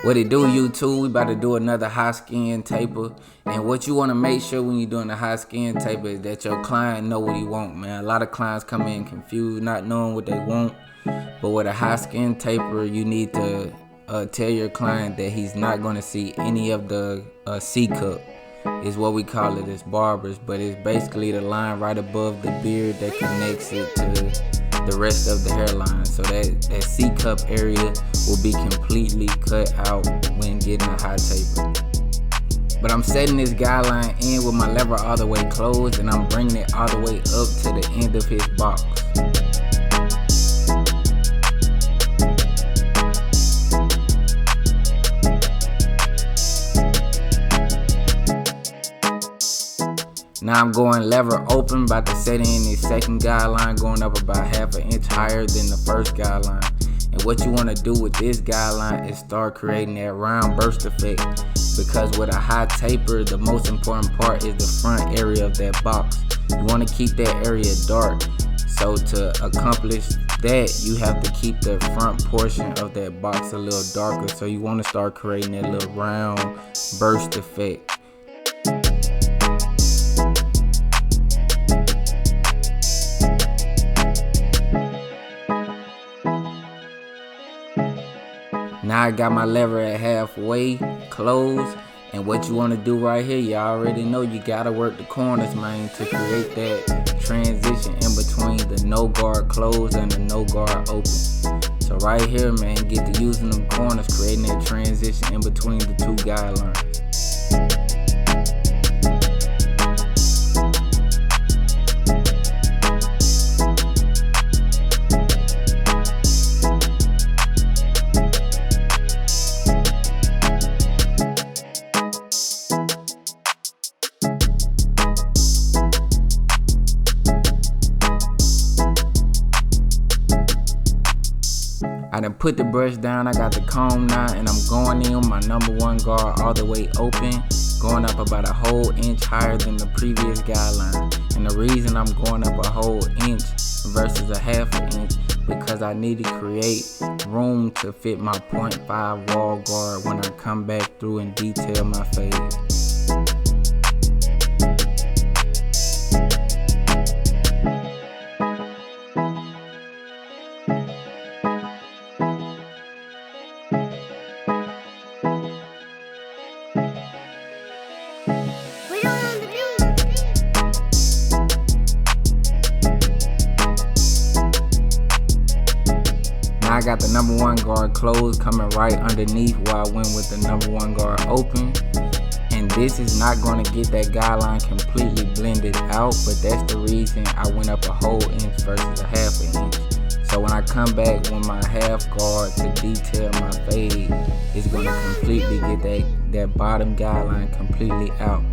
What it do, YouTube? We about to do another high skin taper. And what you want to make sure when you're doing a high skin taper is that your client know what he want, man. A lot of clients come in confused, not knowing what they want. But with a high skin taper, you need to tell your client that he's not going to see any of the C cup. Is what we call it as barbers, but it's basically the line right above the beard that connects it to the rest of the hairline. So that C cup area will be completely cut out when getting a high taper. But I'm setting this guideline in with my lever all the way closed, and I'm bringing it all the way up to the end of his box. Now I'm going lever open, about to set in this second guideline, going up about half an inch higher than the first guideline. And what you want to do with this guideline is start creating that round burst effect, because with a high taper, the most important part is the front area of that box. You want to keep that area dark. So to accomplish that, you have to keep the front portion of that box a little darker. So you want to start creating that little round burst effect. Now I got my lever at halfway closed, and what you want to do right here, you already know you gotta work the corners, man, to create that transition in between the no guard closed and the no guard open. So right here, man, get to using them corners, creating that transition in between the two guidelines. I done put the brush down, I got the comb now, and I'm going in with my number one guard all the way open, going up about a whole inch higher than the previous guideline. And the reason I'm going up a whole inch versus a half an inch, because I need to create room to fit my 0.5 wall guard when I come back through and detail my fade. I got the number one guard closed coming right underneath where I went with the number one guard open. And this is not going to get that guideline completely blended out, but that's the reason I went up a whole inch versus a half an inch. So when I come back with my half guard to detail my fade, it's going to completely get that bottom guideline completely out.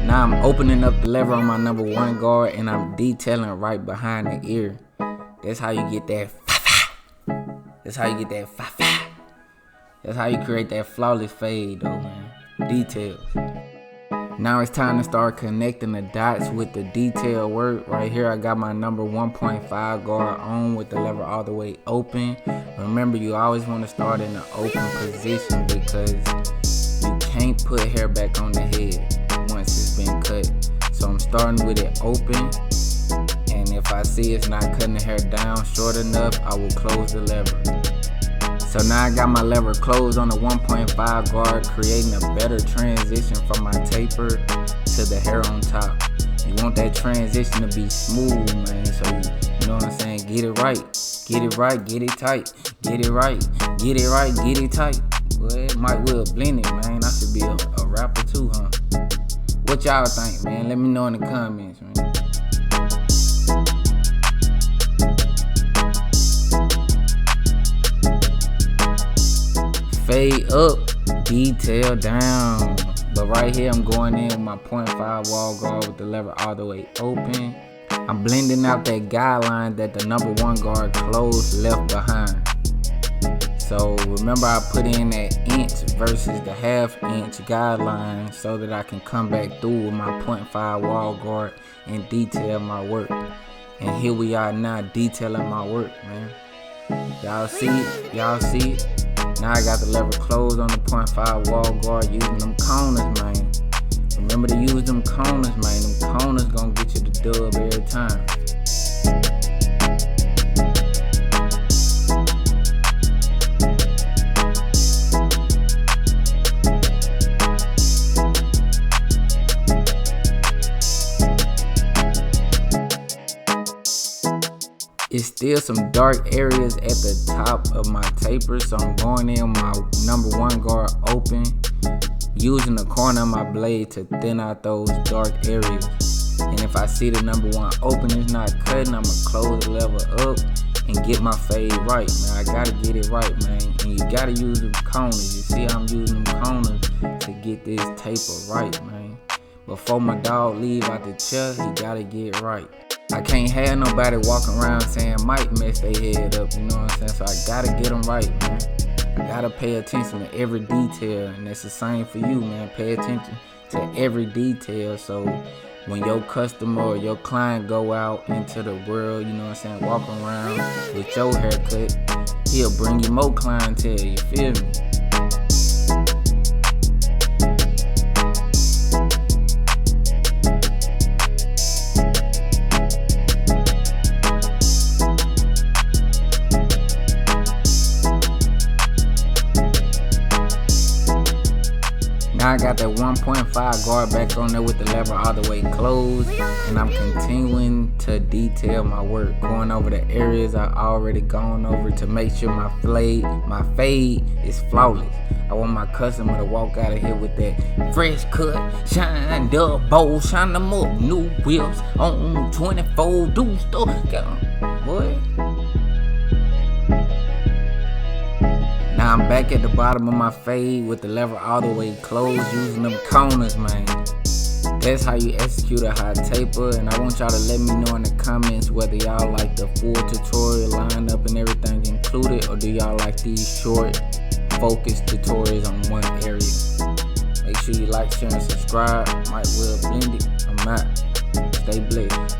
Now I'm opening up the lever on my number one guard, and I'm detailing right behind the ear. That's how you get that fa-fa. That's how you get that fa-fa. That's how you create that flawless fade though, man. Details. Now it's time to start connecting the dots with the detail work. Right here I got my number 1.5 guard on with the lever all the way open. Remember, you always want to start in the open position, because you can't put hair back on the head once it's been cut. So I'm starting with it open, and if I see it's not cutting the hair down short enough, I will close the lever. So now I got my lever closed on the 1.5 guard, creating a better transition from my taper to the hair on top. You want that transition to be smooth, man, so you know what I'm saying, get it right, get it right, get it tight, get it right, get it right, get it tight. Boy, MikeWillBlendIt, man, I should be a rapper too, huh? What y'all think, man? Let me know in the comments, man. Fade up, detail down. But right here, I'm going in with my 0.5 wall guard with the lever all the way open. I'm blending out that guideline that the number one guard closed left behind. So remember, I put in that inch versus the half-inch guideline so that I can come back through with my 0.5 wall guard and detail my work. And here we are now detailing my work, man. Y'all see it? Y'all see it? Now I got the lever closed on the 0.5 wall guard using them corners, man. Remember to use them corners, man. Them corners gonna get you the dub every time. It's still some dark areas at the top of my taper, so I'm going in with my number 1 guard open, using the corner of my blade to thin out those dark areas. And if I see the number 1 open is not cutting, I'ma close the lever up and get my fade right, man. I gotta get it right, man. And you gotta use them corners. You see I'm using them corners to get this taper right, man. Before my dog leave out the chair, he gotta get right. I can't have nobody walking around saying Mike messed their head up, you know what I'm saying? So I gotta get them right, man. I gotta pay attention to every detail, and that's the same for you, man. Pay attention to every detail, so when your customer or your client go out into the world, you know what I'm saying, walking around with your haircut, he'll bring you more clientele, you feel me? Now I got that 1.5 guard back on there with the lever all the way closed, and I'm continuing to detail my work, going over the areas I already gone over to make sure my fade is flawless. I want my customer to walk out of here with that fresh cut, shined up bowl, shine them up, new wheels on 24 do stuff, boy. Now I'm back at the bottom of my fade with the lever all the way closed, using them corners, man. That's how you execute a hot taper, and I want y'all to let me know in the comments whether y'all like the full tutorial lined up and everything included, or do y'all like these short, focused tutorials on one area. Make sure you like, share, and subscribe. MikeWillBlendIt. I'm out. Stay blessed.